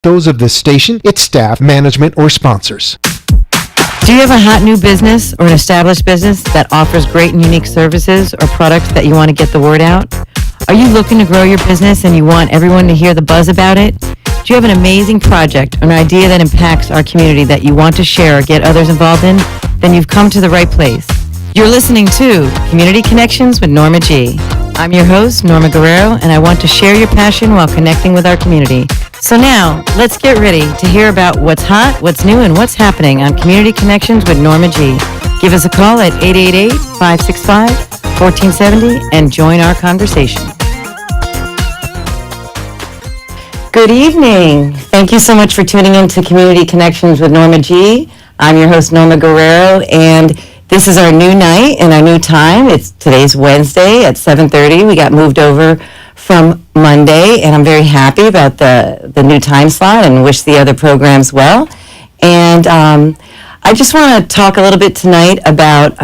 those of this station, its staff, management, or sponsors. Do you have a hot new business or an established business that offers great and unique services or products that you want to get the word out? Are you looking to grow your business and you want everyone to hear the buzz about it? Do you have an amazing project or an idea that impacts our community that you want to share or get others involved in? Then you've come to the right place. You're listening to Community Connections with Norma G. I'm your host, Norma Guerrero, and I want to share your passion while connecting with our community. So now, let's get ready to hear about what's hot, what's new, and what's happening on Community Connections with Norma G. Give us a call at 888-565-1470 and join our conversation. Good evening. Thank you so much for tuning in to Community Connections with Norma G. I'm your host, Norma Guerrero, and this is our new night and our new time. Today's Wednesday at 7:30. We got moved over from Monday, and I'm very happy about the new time slot and wish the other programs well. And I just want to talk a little bit tonight about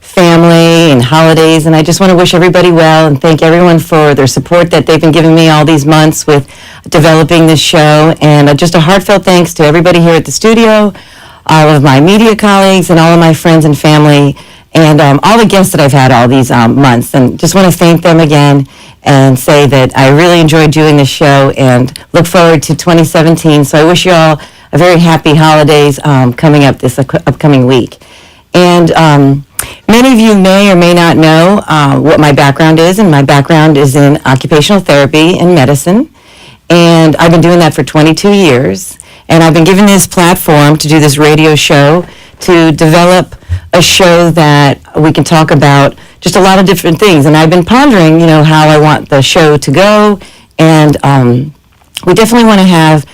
family and holidays, and I just want to wish everybody well and thank everyone for their support that they've been giving me all these months with developing this show. And just a heartfelt thanks to everybody here at the studio, all of my media colleagues, and all of my friends and family, and all the guests that I've had all these months. And just want to thank them again and say that I really enjoyed doing this show and look forward to 2017. So I wish you all a very happy holidays coming up this upcoming week. And many of you may or may not know what my background is, and my background is in occupational therapy and medicine. And I've been doing that for 22 years. And I've been given this platform to do this radio show, to develop a show that we can talk about just a lot of different things. And I've been pondering, how I want the show to go. And we definitely want to have,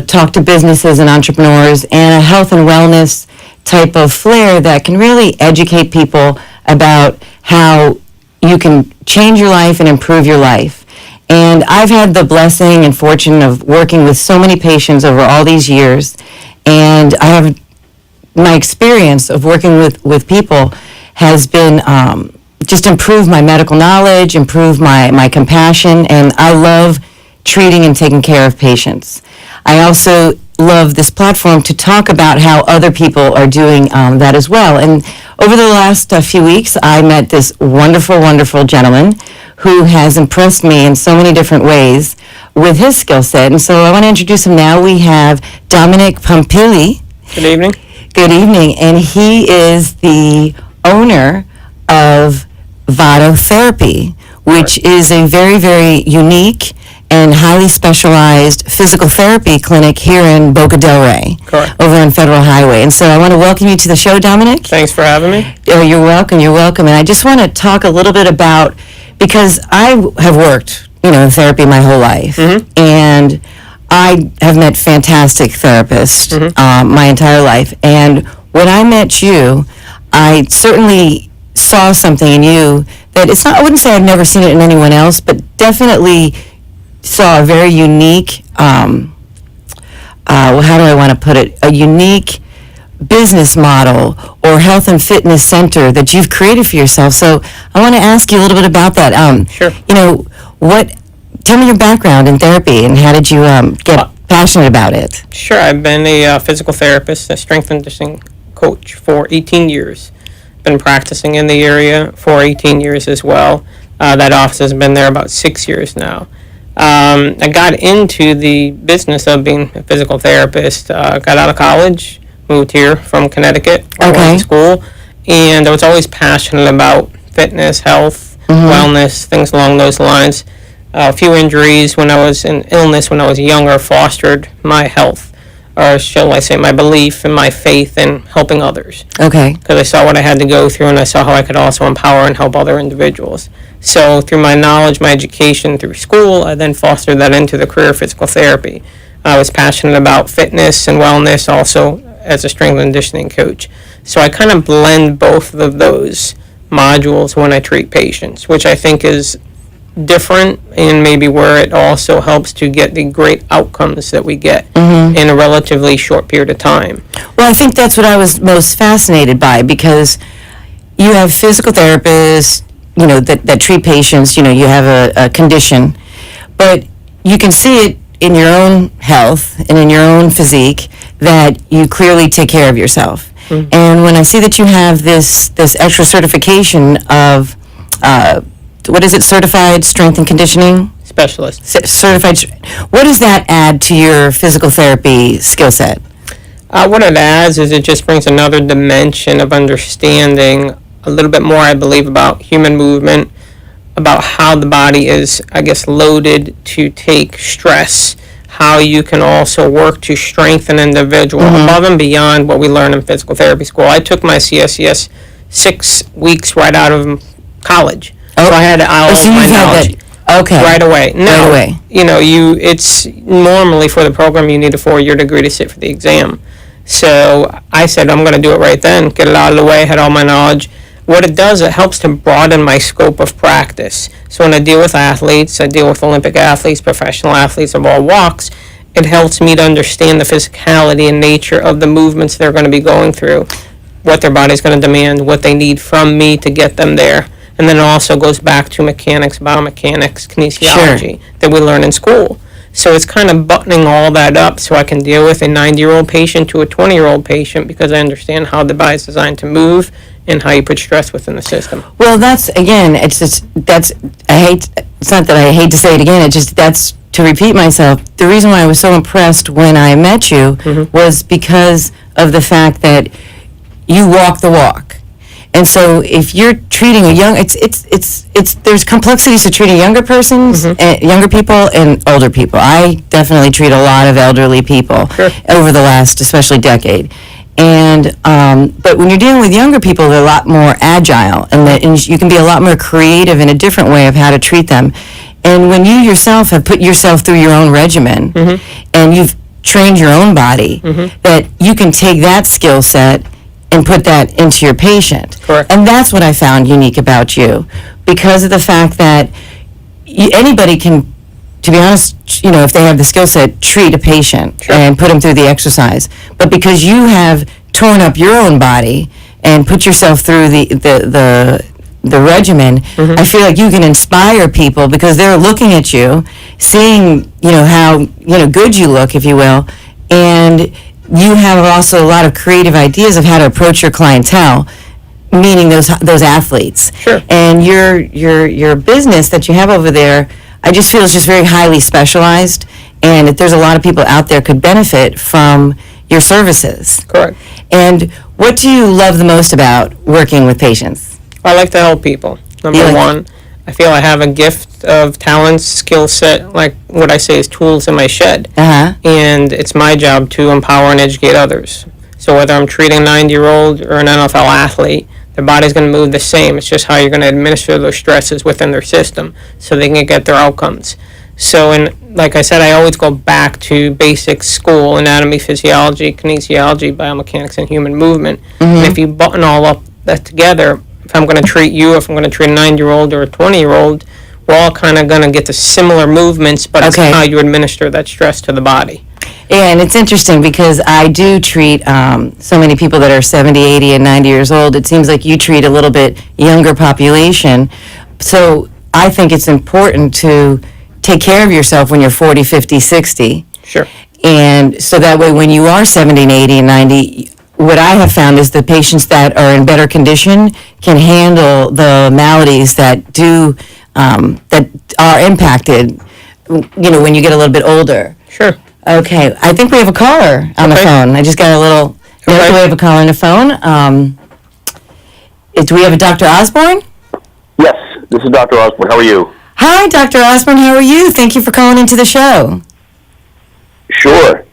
talk to businesses and entrepreneurs and a health and wellness type of flair that can really educate people about how you can change your life and improve your life. And I've had the blessing and fortune of working with so many patients over all these years. And I have my experience of working with people has been just improve my medical knowledge, improve my compassion, and I love treating and taking care of patients. I also love this platform to talk about how other people are doing that as well. And over the last few weeks, I met this wonderful, wonderful gentleman who has impressed me in so many different ways with his skill set. And so I want to introduce him now. We have Dominic Pompili. Good evening. Good evening. And he is the owner of Vado Therapy, which is a very, very unique and highly specialized physical therapy clinic here in Boca Del Rey. Correct. Over on Federal Highway. And so I want to welcome you to the show, Dominic. Thanks for having me. Oh, you're welcome. And I just want to talk a little bit about, because I have worked, in therapy my whole life. Mm-hmm. And I have met fantastic therapists my entire life. And when I met you, I certainly saw something in you that I wouldn't say I've never seen it in anyone else, but definitely saw a very unique, how do I want to put it, a unique business model or health and fitness center that you've created for yourself. So I want to ask you a little bit about that. Sure. Tell me your background in therapy and how did you get passionate about it? Sure. I've been a physical therapist, a strength and conditioning coach for 18 years. Been practicing in the area for 18 years as well. That office has been there about 6 years now. I got into the business of being a physical therapist, got out of college, moved here from Connecticut, went to school, and I was always passionate about fitness, health, wellness, things along those lines. A few injuries when I was in illness when I was younger fostered my health, or shall I say my belief and my faith in helping others. Okay. Because I saw what I had to go through, and I saw how I could also empower and help other individuals. So through my knowledge, my education through school, I then fostered that into the career of physical therapy. I was passionate about fitness and wellness also as a strength and conditioning coach. So I kind of blend both of those modules when I treat patients, which I think is different and maybe where it also helps to get the great outcomes that we get in a relatively short period of time. Well, I think that's what I was most fascinated by, because you have physical therapists, that treat patients, you have a condition, but you can see it in your own health and in your own physique that you clearly take care of yourself. And when I see that you have this extra certification of, what is it, certified strength and conditioning? Specialist. What does that add to your physical therapy skill set? What it adds is it just brings another dimension of understanding a little bit more, I believe, about human movement, about how the body is, I guess, loaded to take stress, how you can also work to strengthen an individual above and beyond what we learn in physical therapy school. I took my CSCS 6 weeks right out of college. So I had all so my you've had knowledge that, okay. right away. Now, Right away. you know, it's normally for the program you need a 4-year degree to sit for the exam. So I said, I'm going to do it right then, get it out of the way, had all my knowledge. What it does, it helps to broaden my scope of practice. So when I deal with athletes, I deal with Olympic athletes, professional athletes of all walks, it helps me to understand the physicality and nature of the movements they're going to be going through, what their body's going to demand, what they need from me to get them there. And then it also goes back to mechanics, biomechanics, kinesiology that we learn in school. So it's kind of buttoning all that up so I can deal with a 90-year-old patient to a 20-year-old patient because I understand how the body's designed to move and how you put stress within the system. Well, that's, again, it's not that I hate to say it again, that's to repeat myself. The reason why I was so impressed when I met you was because of the fact that you walk the walk. And so if you're treating a young, there's complexities to treating younger persons, younger people and older people. I definitely treat a lot of elderly people over the last, especially decade. And but when you're dealing with younger people, they're a lot more agile, and you can be a lot more creative in a different way of how to treat them. And when you yourself have put yourself through your own regimen, and you've trained your own body, that you can take that skill set and put that into your patient. Correct. And that's what I found unique about you, because of the fact that anybody can, to be honest, if they have the skill set, treat a patient and put them through the exercise. But because you have torn up your own body and put yourself through the regimen, I feel like you can inspire people because they're looking at you, seeing, how, good you look, if you will, and you have also a lot of creative ideas of how to approach your clientele, meaning those athletes. Sure. And your business that you have over there, I just feel it's just very highly specialized, and that there's a lot of people out there could benefit from your services. Correct. And what do you love the most about working with patients? I like to help people. Number one, I feel I have a gift of talents, skill set, like what I say is tools in my shed. And it's my job to empower and educate others. So whether I'm treating a 90-year-old or an NFL athlete, their body's going to move the same. It's just how you're going to administer those stresses within their system so they can get their outcomes. So, like I said, I always go back to basic school, anatomy, physiology, kinesiology, biomechanics, and human movement. And if you button all up that together, if I'm going to treat you, if I'm going to treat a 9-year-old or a 20-year-old, we're all kind of going to get the similar movements, but it's how you administer that stress to the body. Yeah, and it's interesting because I do treat so many people that are 70, 80, and 90 years old. It seems like you treat a little bit younger population. So I think it's important to take care of yourself when you're 40, 50, 60. Sure. And so that way when you are 70 and 80 and 90, what I have found is the patients that are in better condition can handle the maladies that that are impacted, when you get a little bit older. Sure. Okay, I think we have a caller on the phone. I just got a little note. We have a caller on the phone. Do we have a Dr. Osborne? Yes, this is Dr. Osborne. How are you? Hi, Dr. Osborne. How are you? Thank you for calling into the show. Sure.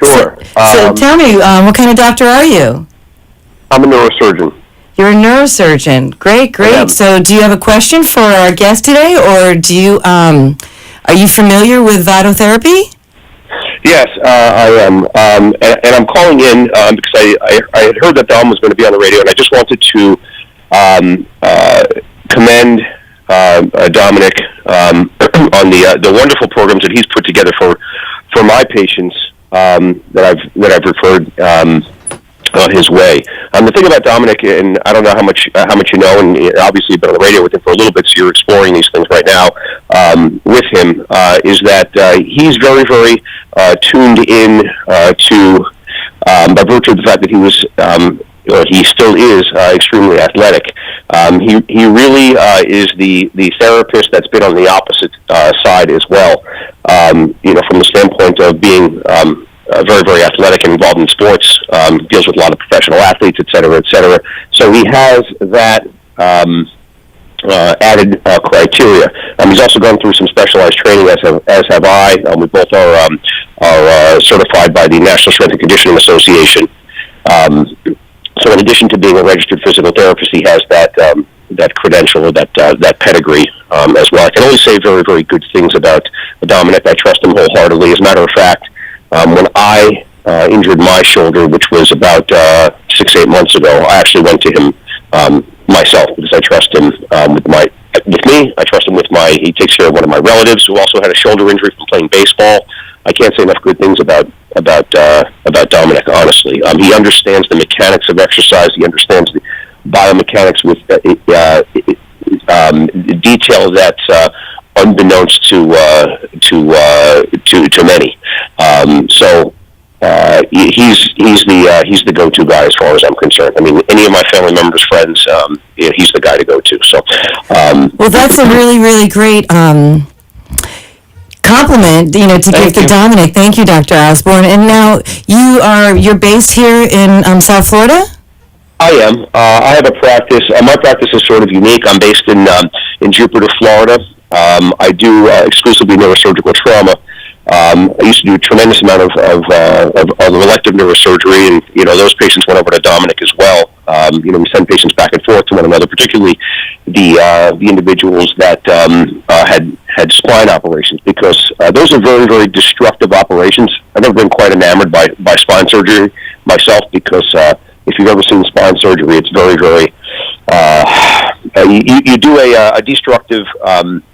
So tell me, what kind of doctor are you? I'm a neurosurgeon. You're a neurosurgeon. Great. So do you have a question for our guest today, or do you are you familiar with vitotherapy? Yes, I am, and I'm calling in because I had heard that the album was going to be on the radio, and I just wanted to commend Dominic on the wonderful programs that he's put together for my patients that I've referred his way. The thing about Dominic, and I don't know how much you know, and obviously you've been on the radio with him for a little bit, so you're exploring these things right now with him, is that he's very, very tuned in to, by virtue of the fact that he was, or he still is extremely athletic. He really is the therapist that's been on the opposite side as well. From the standpoint of being very, very athletic and involved in sports, deals with a lot of professional athletes, et cetera, et cetera. So he has that added criteria. He's also gone through some specialized training, as have I. We both are certified by the National Strength and Conditioning Association. So in addition to being a registered physical therapist, he has that credential, or that pedigree as well. I can only say very, very good things about Dominic. I trust him wholeheartedly. As a matter of fact, when I injured my shoulder, which was about 6-8 months ago, I actually went to him myself, because I trust him with me. I trust him with he takes care of one of my relatives who also had a shoulder injury from playing baseball. I can't say enough good things about Dominic, honestly. He understands the mechanics of exercise. He understands the biomechanics with detail that's unbeknownst to many. So he's the go-to guy as far as I'm concerned. I mean, any of my family members, friends, he's the guy to go to. So, well, that's a really, really great compliment, to give to Dominic. Thank you, Dr. Osborne. And now you're based here in South Florida? I am. I have a practice. My practice is sort of unique. I'm based in Jupiter, Florida. I do exclusively neurosurgical trauma. I used to do a tremendous amount of elective neurosurgery, and those patients went over to Dominic as well. We send patients back and forth to one another, particularly the individuals that had spine operations, because those are very, very destructive operations. I've never been quite enamored by spine surgery myself, because if you've ever seen spine surgery, it's very, very you do a destructive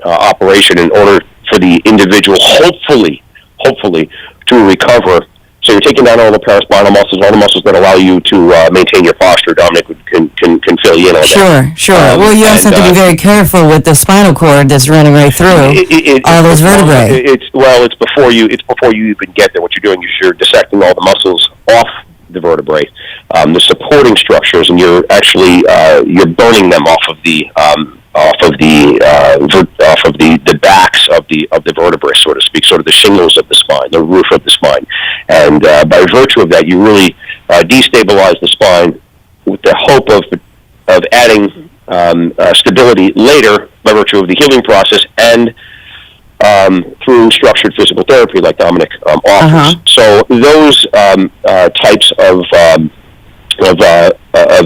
operation in order for the individual, hopefully, to recover. So you're taking down all the paraspinal muscles, all the muscles that allow you to maintain your posture. Dominic can fill you in on that. Sure. Well, you also have to be very careful with the spinal cord that's running right through all those vertebrae. It's before you even get there. What you're doing is you're dissecting all the muscles off the vertebrae, the supporting structures, and you're actually you're burning them off of the backs of the vertebrae, so to speak, sort of the shingles of the spine, the roof of the spine, and by virtue of that, you really destabilize the spine with the hope of adding stability later by virtue of the healing process and through structured physical therapy like Dominic offers. So those types of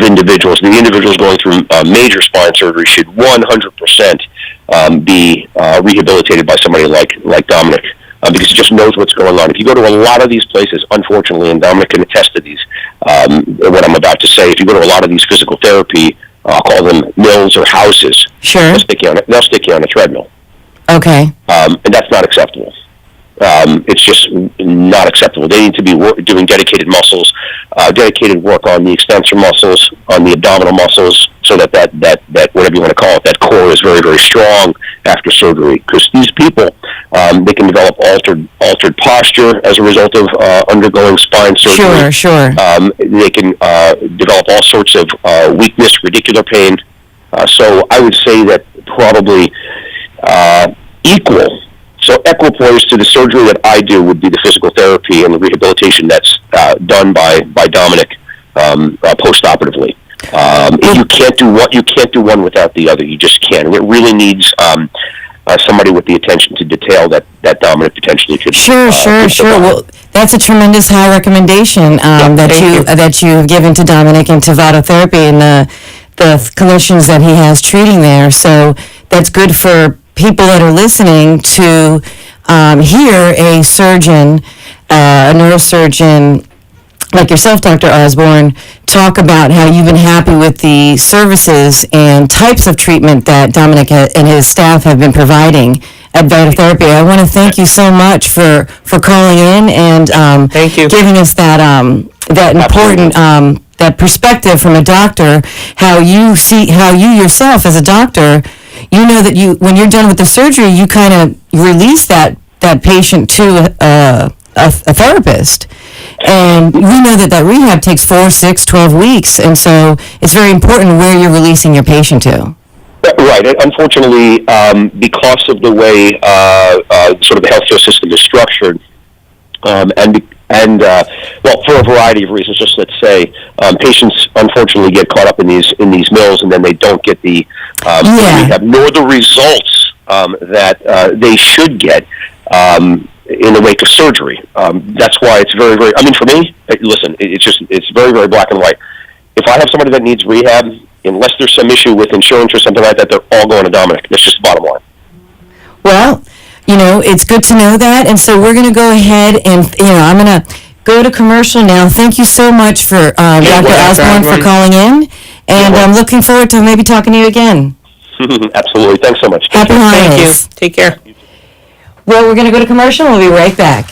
individuals, the individuals going through major spine surgery, should 100% be rehabilitated by somebody like Dominic, because he just knows what's going on. If you go to a lot of these places, unfortunately, and Dominic can attest to these, what I'm about to say, if you go to a lot of these physical therapy, I'll call them mills or houses, sure, they'll stick you on a treadmill. Okay. And that's not acceptable. It's just not acceptable. They need to be doing dedicated muscles, dedicated work on the extensor muscles, on the abdominal muscles, so that whatever you want to call it, that core is very, very strong after surgery. Because these people, they can develop altered posture as a result of undergoing spine surgery. Sure. They can develop all sorts of weakness, radicular pain. So I would say that probably equipoise to the surgery that I do would be the physical therapy and the rehabilitation that's done by Dominic post-operatively. You can't do one without the other. You just can't. And it really needs somebody with the attention to detail that Dominic potentially could. Sure. Well, that's a tremendous high recommendation that you've given to Dominic and to Vitotherapy and the clinicians that he has treating there. So that's good for people that are listening to hear a surgeon, a neurosurgeon like yourself, Dr. Osborne, talk about how you've been happy with the services and types of treatment that Dominic and his staff have been providing at Vitotherapy. I want to thank you so much for calling in and Thank you. giving us that important that perspective from a doctor, how you yourself as a doctor, you know that when you're done with the surgery, you kind of release that patient to a therapist. And we know that rehab takes 4, 6, 12 weeks. And so it's very important where you're releasing your patient to. Right. Unfortunately, because of the way sort of the healthcare system is structured, well, for a variety of reasons, just let's say, patients unfortunately get caught up in these mills, and then they don't get the rehab nor the results that they should get in the wake of surgery. That's why it's very, very. I mean, for me, listen, it's very, very black and white. If I have somebody that needs rehab, unless there's some issue with insurance or something like that, they're all going to Dominic. That's just the bottom line. Well, it's good to know that. And so we're going to go ahead and, I'm going to go to commercial now. Thank you so much for Dr. Osborne for calling in. And I'm looking forward to maybe talking to you again. Absolutely. Thanks so much. Happy holidays. Thank you. Take care. Well, we're going to go to commercial. We'll be right back.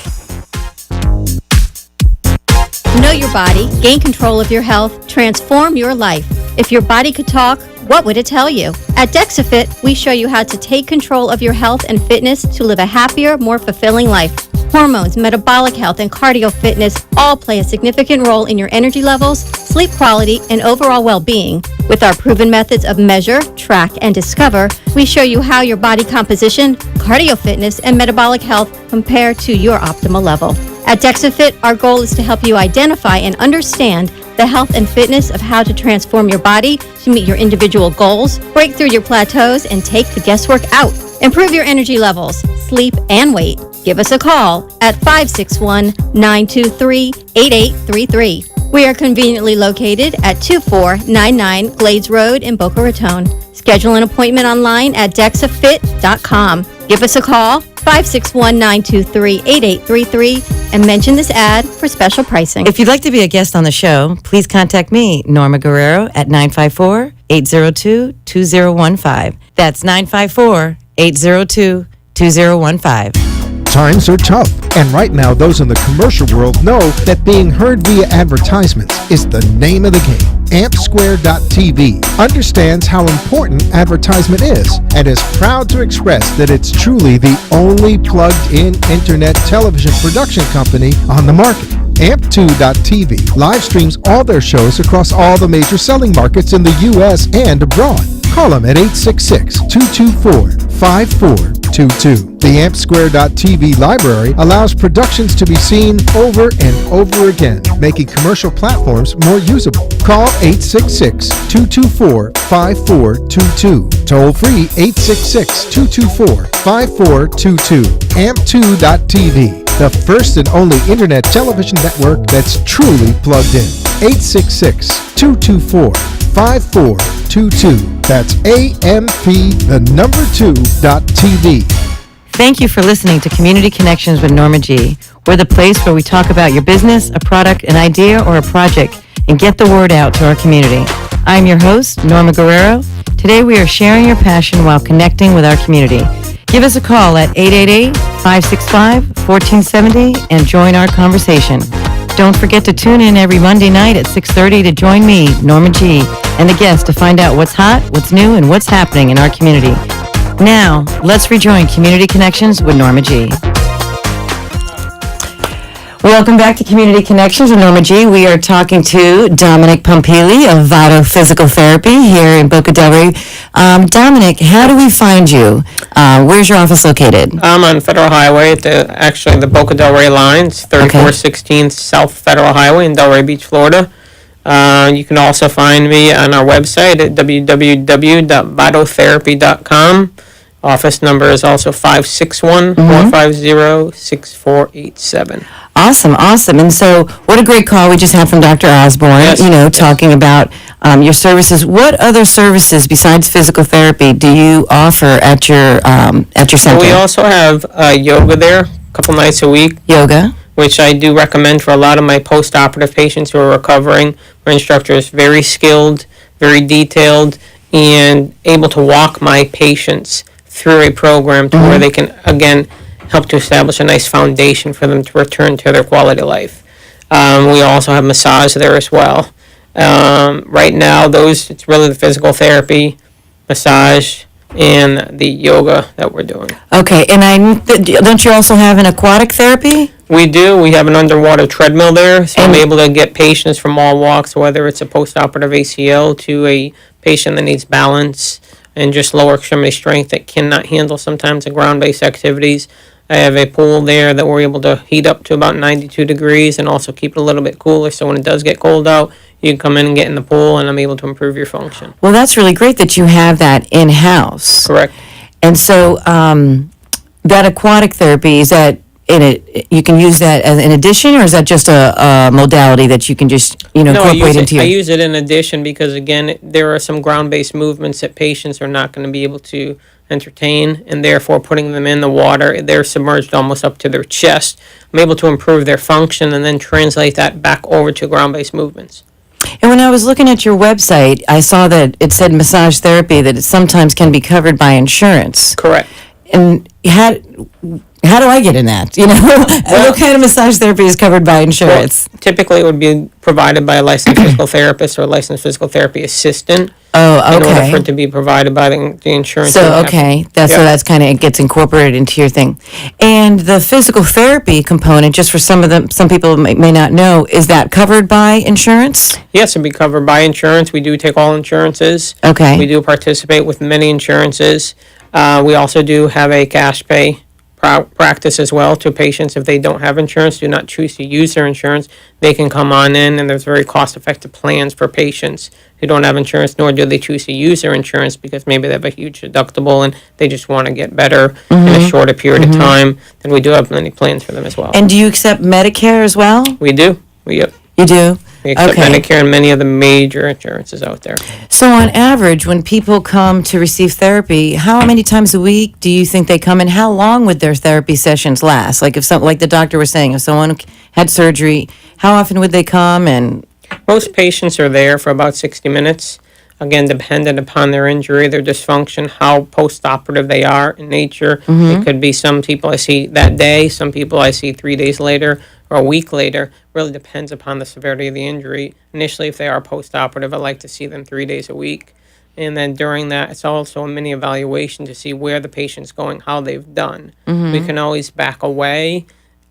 Know your body, gain control of your health, transform your life. If your body could talk, what would it tell you? At DexaFit, we show you how to take control of your health and fitness to live a happier, more fulfilling life. Hormones, metabolic health, and cardio fitness all play a significant role in your energy levels, sleep quality, and overall well-being. With our proven methods of measure, track, and discover, we show you how your body composition, cardio fitness, and metabolic health compare to your optimal level. At DexaFit, our goal is to help you identify and understand the health and fitness of how to transform your body to meet your individual goals, break through your plateaus, and take the guesswork out. Improve your energy levels, sleep, and weight. Give us a call at 561-923-8833. We are conveniently located at 2499 Glades Road in Boca Raton. Schedule an appointment online at DexaFit.com. Give us a call, 561-923-8833, and mention this ad for special pricing. If you'd like to be a guest on the show, please contact me, Norma Guerrero, at 954-802-2015. That's 954-802-2015. Times are tough, and right now those in the commercial world know that being heard via advertisements is the name of the game. AmpSquare.tv understands how important advertisement is and is proud to express that it's truly the only plugged-in internet television production company on the market. Amp2.tv live streams all their shows across all the major selling markets in the U.S. and abroad. Call them at 866-224-5422. The AmpSquare.tv library allows productions to be seen over and over again, making commercial platforms more usable. Call 866-224-5422. Toll free 866-224-5422. Amp2.tv, the first and only internet television network that's truly plugged in. 866-224-5422. That's AMP2.TV. Thank you for listening to Community Connections with Norma G. We're the place where we talk about your business, a product, an idea, or a project, and get the word out to our community. I'm your host, Norma Guerrero. Today we are sharing your passion while connecting with our community. Give us a call at 888-565-1470 and join our conversation. Don't forget to tune in every Monday night at 6:30 to join me, Norma G, and the guests to find out what's hot, what's new, and what's happening in our community. Now, let's rejoin Community Connections with Norma G. Welcome back to Community Connections with Norma G. We are talking to Dominic Pompili of Vado Physical Therapy here in Boca del Rey. Dominic, how do we find you? Where's your office located? I'm on Federal Highway at the Boca del Rey lines, 3416 South Federal Highway in Delray Beach, Florida. You can also find me on our website at www.vitotherapy.com. Office number is also 561-450-6487. Awesome. And so, what a great call we just had from Dr. Osborne, Yes. talking about your services. What other services besides physical therapy do you offer at your center? We also have yoga there a couple nights a week, Yoga. which I do recommend for a lot of my post-operative patients who are recovering. My instructor is very skilled, very detailed, and able to walk my patients through a program to where they can, again, help to establish a nice foundation for them to return to their quality life. We also have massage there as well. Right now, it's really the physical therapy, massage, and the yoga that we're doing. Okay, and don't you also have an aquatic therapy? We do. We have an underwater treadmill there, so I'm able to get patients from all walks, whether it's a post-operative ACL to a patient that needs balance and just lower extremity strength that cannot handle sometimes the ground-based activities. I have a pool there that we're able to heat up to about 92 degrees and also keep it a little bit cooler, so when it does get cold out, you can come in and get in the pool, and I'm able to improve your function. Well, that's really great that you have that in-house. Correct. And so that aquatic therapy, is that you can use that as in addition, or is that just a modality that you can just, No, incorporate into I your... use it in addition because, again, there are some ground-based movements that patients are not going to be able to entertain, and therefore putting them in the water, they're submerged almost up to their chest. I'm able to improve their function and then translate that back over to ground-based movements. And when I was looking at your website, I saw that it said massage therapy, that it sometimes can be covered by insurance. Correct. And how do I get in that? What kind of massage therapy is covered by insurance? Well, typically, it would be provided by a licensed physical therapist or a licensed physical therapy assistant. Oh, In order for okay. it to be provided by the insurance. So, okay, so that's kind of, it gets incorporated into your thing. And the physical therapy component, just for some people may not know, is that covered by insurance? Yes, it'd be covered by insurance. We do take all insurances. Okay. We do participate with many insurances. We also do have a cash pay practice as well to patients. If they don't have insurance, do not choose to use their insurance, they can come on in, and there's very cost-effective plans for patients who don't have insurance, nor do they choose to use their insurance because maybe they have a huge deductible and they just want to get better in a shorter period of time. Then we do have many plans for them as well. And do you accept Medicare as well? We do. You do? We accept Okay. Medicare and many of the major insurances out there. So on average, when people come to receive therapy, how many times a week do you think they come, and how long would their therapy sessions last? Like like the doctor was saying, if someone had surgery, how often would they come? And Most patients are there for about 60 minutes. Again, dependent upon their injury, their dysfunction, how post-operative they are in nature. It could be some people I see that day, some people I see 3 days later or a week later. Really depends upon the severity of the injury. Initially, if they are post-operative, I like to see them 3 days a week. And then during that, it's also a mini evaluation to see where the patient's going, how they've done. We can always back away.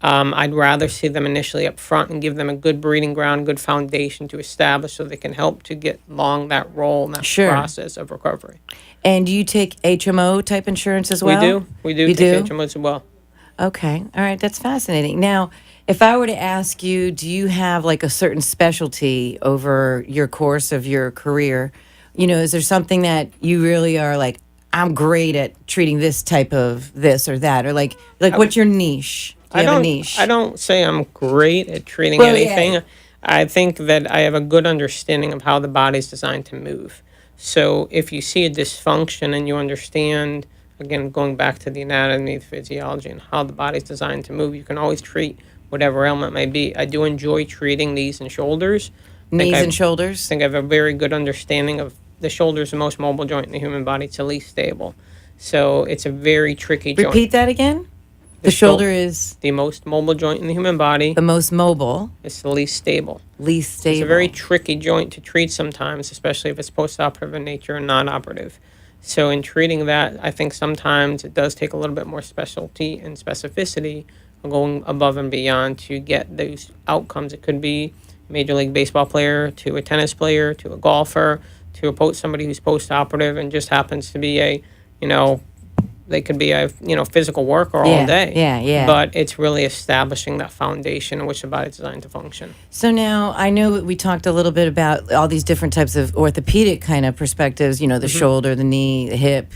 I'd rather see them initially up front and give them a good breeding ground, good foundation to establish so they can help to get along that role and that Sure. process of recovery. do you take HMO type insurance as well? We do You take do? HMO as well. Okay. All right. That's fascinating. Now, if I were to ask you, do you have like a certain specialty over your course of your career? Is there something that you really are like, I'm great at treating this type of this or that? Or like what's your niche? Do you have a niche? I don't say I'm great at treating Well, yeah. anything. I think that I have a good understanding of how the body's designed to move. So if you see a dysfunction and you understand, again, going back to the anatomy, the physiology, and how the body's designed to move, you can always treat whatever ailment may be. I do enjoy treating knees and shoulders. Knees and shoulders? I think I have a very good understanding of the shoulder is the most mobile joint in the human body. It's the least stable. So it's a very tricky joint. Repeat that again? The shoulder is the most mobile joint in the human body. the most mobile, It's the least stable. least stable. It's a very tricky joint to treat sometimes, especially if it's post-operative in nature and non-operative. So in treating that, I think sometimes it does take a little bit more specialty and specificity, going above and beyond to get those outcomes. It could be a Major League Baseball player to a tennis player to a golfer to somebody who's post-operative and just happens to be they could be a physical worker all day. Yeah. But it's really establishing that foundation in which the body's designed to function. So now I know we talked a little bit about all these different types of orthopedic kind of perspectives, the shoulder, the knee, the hip,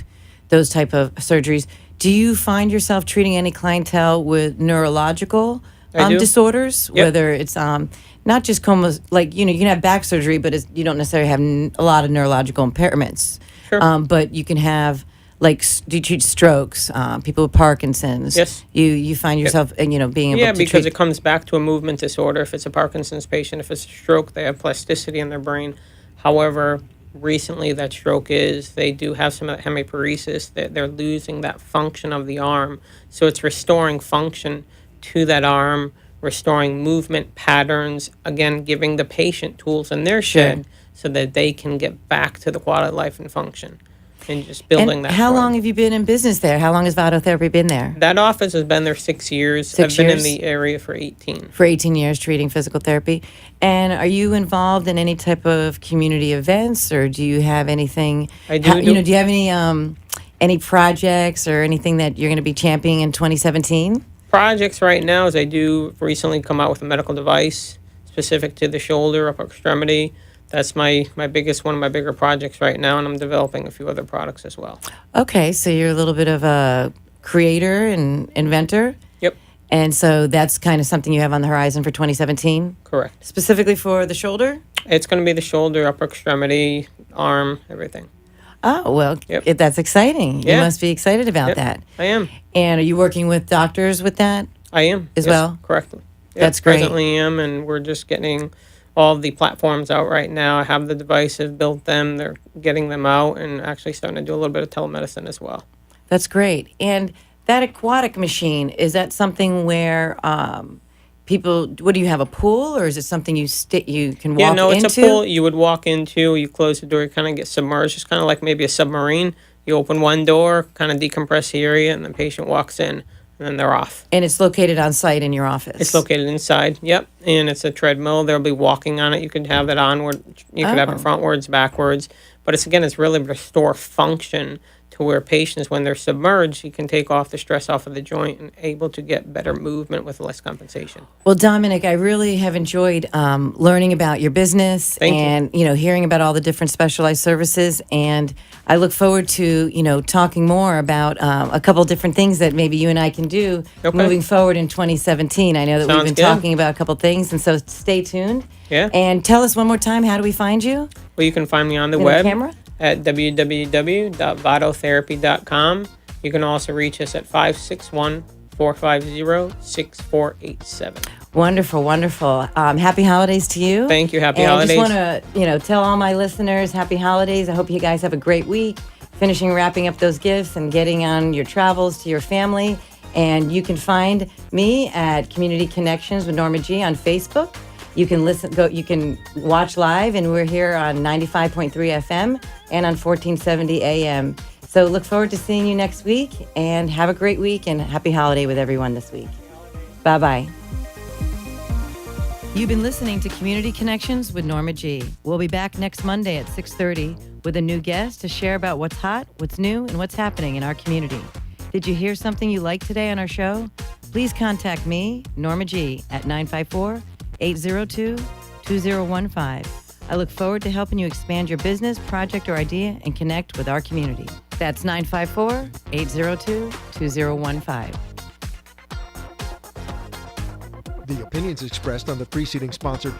those type of surgeries. Do you find yourself treating any clientele with neurological I do. disorders? Yep. Whether it's not just you can have back surgery, but you don't necessarily have a lot of neurological impairments. Sure. But you can have do you treat strokes, people with Parkinson's? Yes. You find yourself, being able Yeah, to because treat. it comes back to a movement disorder. If it's a Parkinson's patient, if it's a stroke, they have plasticity in their brain. However, recently that stroke they do have some of that hemiparesis, that they're losing that function of the arm. So it's restoring function to that arm, restoring movement patterns, again, giving the patient tools in their shed so that they can get back to the quality of life and function, and just building And that. how for long them. have you been in business there? How long has Vitotherapy been there? That office has been there 6 years. 6 I've been in years? the area for 18. For 18 years treating physical therapy. And are you involved in any type of community events, or do you have anything? I do. Do you have any projects or anything that you're going to be championing in 2017? Projects right now is I do recently come out with a medical device specific to the shoulder, upper extremity. That's my biggest, one of my bigger projects right now, and I'm developing a few other products as well. Okay, so you're a little bit of a creator and inventor. Yep, And so that's kind of something you have on the horizon for 2017, correct. specifically for the shoulder? It's going to be the shoulder, upper extremity, arm, everything. Oh, well, Yep. that's exciting. You Yeah. must be excited about Yep, that. I am. And are you working with doctors with that? I am. As yes, well? Correctly. Yep, That's great. Presently am, and we're just getting all the platforms out right now. I have the devices, built them. They're getting them out and actually starting to do a little bit of telemedicine as well. That's great. And that aquatic machine, is that something where people, what do you have, a pool, or is it something you can walk Yeah, no, into? it's a pool you would walk into. You close the door, you kind of get submerged. It's kind of like maybe a submarine. You open one door, kind of decompress the area, and the patient walks in, and then they're off. And it's located on site in your office? It's located inside, yep, and it's a treadmill. They'll be walking on it. You could have it onward, you could have Oh. it frontwards, backwards. But it's really restore function to where patients, when they're submerged, you can take off the stress off of the joint and able to get better movement with less compensation. Well, Dominic, I really have enjoyed learning about your business Thank you. and hearing about all the different specialized services. And I look forward to talking more about a couple different things that maybe you and I can do Okay. moving forward in 2017. I know that we've Sounds been good. talking about a couple things, and so stay tuned. Yeah. And tell us one more time, how do we find you? Well, you can find me on the In the web camera? at www.vitotherapy.com. You can also reach us at 561-450-6487. Wonderful, wonderful. Happy holidays to you. Thank you. Happy and holidays. I just want to, tell all my listeners happy holidays. I hope you guys have a great week, wrapping up those gifts and getting on your travels to your family. And you can find me at Community Connections with Norma G on Facebook. You can you can watch live, and we're here on 95.3 FM and on 1470 AM. So look forward to seeing you next week, and have a great week, and happy holiday with everyone this week. Bye-bye. You've been listening to Community Connections with Norma G. We'll be back next Monday at 6:30 with a new guest to share about what's hot, what's new, and what's happening in our community. Did you hear something you liked today on our show? Please contact me, Norma G, at 954-802-2015. I look forward to helping you expand your business, project, or idea and connect with our community. That's 954-802-2015. The opinions expressed on the preceding sponsored